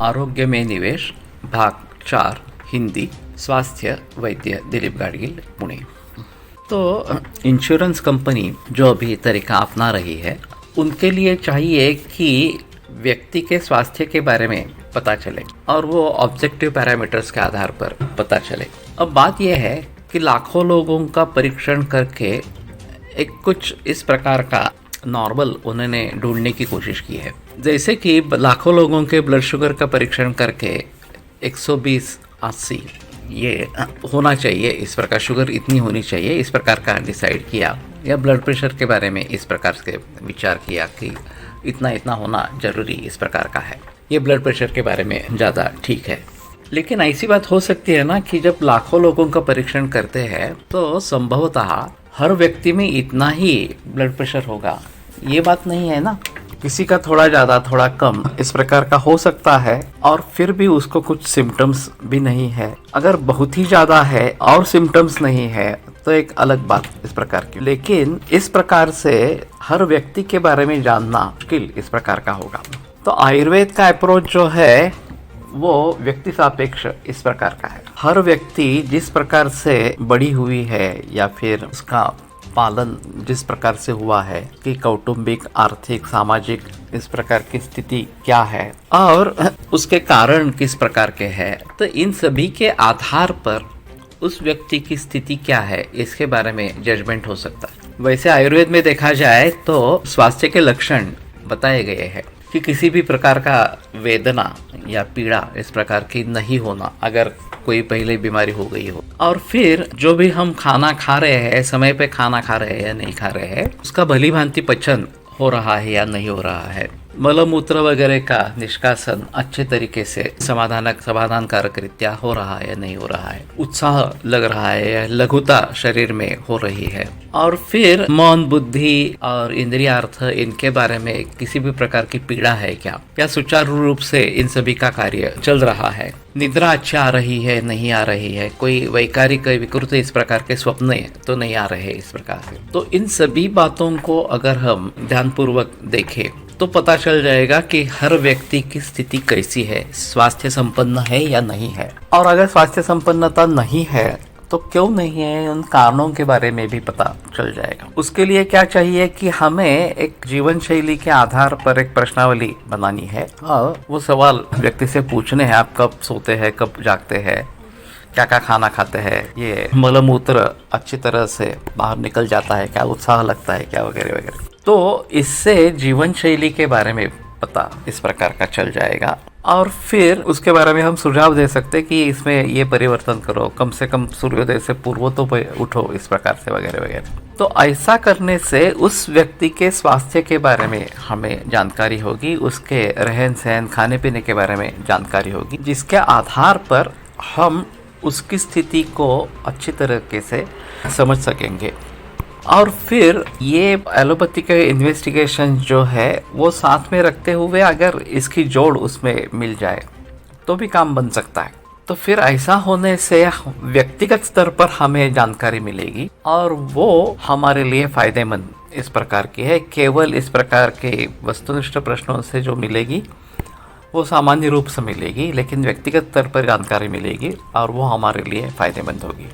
आरोग्य में निवेश भाग 4 हिंदी स्वास्थ्य वैद्य दिलीप गाडगिल पुणे। तो इंश्योरेंस कंपनी जो अभी तरीका अपना रही है उनके लिए चाहिए कि व्यक्ति के स्वास्थ्य के बारे में पता चले और वो ऑब्जेक्टिव पैरामीटर्स के आधार पर पता चले। अब बात यह है कि लाखों लोगों का परीक्षण करके एक कुछ इस प्रकार का नॉर्मल उन्होंने ढूंढने की कोशिश की है। जैसे कि लाखों लोगों के ब्लड शुगर का परीक्षण करके 120/80 ये होना चाहिए, इस प्रकार शुगर इतनी होनी चाहिए, इस प्रकार का डिसाइड किया, या ब्लड प्रेशर के बारे में इस प्रकार से विचार किया कि इतना इतना होना जरूरी इस प्रकार का है, ये ब्लड प्रेशर के बारे में ज़्यादा ठीक है। लेकिन ऐसी बात हो सकती है ना कि जब लाखों लोगों का परीक्षण करते हैं तो संभवतः हर व्यक्ति में इतना ही ब्लड प्रेशर होगा, ये बात नहीं है ना। किसी का थोड़ा ज़्यादा थोड़ा कम इस प्रकार का हो सकता है और फिर भी उसको कुछ सिम्टम्स भी नहीं है। अगर बहुत ही ज़्यादा है और सिम्टम्स नहीं है तो एक अलग बात इस प्रकार की। लेकिन इस प्रकार से हर व्यक्ति के बारे में जानना मुश्किल इस प्रकार का होगा। तो आयुर्वेद का अप्रोच जो है वो व्यक्ति सापेक्ष इस प्रकार का है। हर व्यक्ति जिस प्रकार से बड़ी हुई है या फिर उसका पालन जिस प्रकार से हुआ है कि कौटुंबिक आर्थिक सामाजिक इस प्रकार की स्थिति क्या है और उसके कारण किस प्रकार के हैं, तो इन सभी के आधार पर उस व्यक्ति की स्थिति क्या है इसके बारे में जजमेंट हो सकता है। वैसे आयुर्वेद में देखा जाए तो स्वास्थ्य के लक्षण बताए गए हैं कि किसी भी प्रकार का वेदना या पीड़ा इस प्रकार की नहीं होना अगर कोई पहले बीमारी हो गई हो, और फिर जो भी हम खाना खा रहे हैं समय पे खाना खा रहे हैं या नहीं खा रहे हैं उसका भली भांति पचन हो रहा है या नहीं हो रहा है, मलमूत्र वगैरह का निष्कासन अच्छे तरीके से समाधानकारक रीत्या हो रहा है या नहीं हो रहा है, उत्साह लग रहा है या लघुता शरीर में हो रही है, और फिर मन बुद्धि और इंद्रियार्थ इनके बारे में किसी भी प्रकार की पीड़ा है क्या सुचारू रूप से इन सभी का कार्य चल रहा है, निद्रा अच्छी आ रही है नहीं आ रही है, कोई वैकारिक विकृत इस प्रकार के स्वप्न तो नहीं आ रहे इस प्रकार से। तो इन सभी बातों को अगर हम ध्यानपूर्वक देखें तो पता चल जाएगा कि हर व्यक्ति की स्थिति कैसी है, स्वास्थ्य संपन्न है या नहीं है, और अगर स्वास्थ्य संपन्नता नहीं है तो क्यों नहीं है, उन कारणों के बारे में भी पता चल जाएगा। उसके लिए क्या चाहिए कि हमें एक जीवन शैली के आधार पर एक प्रश्नावली बनानी है और वो सवाल व्यक्ति से पूछने हैं, आप कब सोते हैं, कब जागते हैं, क्या क्या खाना खाते हैं, ये मलमूत्र अच्छी तरह से बाहर निकल जाता है क्या, उत्साह लगता है क्या, वगैरह वगैरह। तो इससे जीवन शैली के बारे में पता इस प्रकार का चल जाएगा और फिर उसके बारे में हम सुझाव दे सकते हैं कि इसमें ये परिवर्तन करो, कम से कम सूर्योदय से पूर्व तो उठो इस प्रकार से वगैरह वगैरह। तो ऐसा करने से उस व्यक्ति के स्वास्थ्य के बारे में हमें जानकारी होगी, उसके रहन सहन खाने पीने के बारे में जानकारी होगी, जिसके आधार पर हम उसकी स्थिति को अच्छी तरीके से समझ सकेंगे। और फिर ये एलोपैथी के इन्वेस्टिगेशन जो है वो साथ में रखते हुए अगर इसकी जोड़ उसमें मिल जाए तो भी काम बन सकता है। तो फिर ऐसा होने से व्यक्तिगत स्तर पर हमें जानकारी मिलेगी और वो हमारे लिए फायदेमंद इस प्रकार की है। केवल इस प्रकार के वस्तुनिष्ठ प्रश्नों से जो मिलेगी वो सामान्य रूप से मिलेगी, लेकिन व्यक्तिगत स्तर पर जानकारी मिलेगी और वो हमारे लिए फायदेमंद होगी।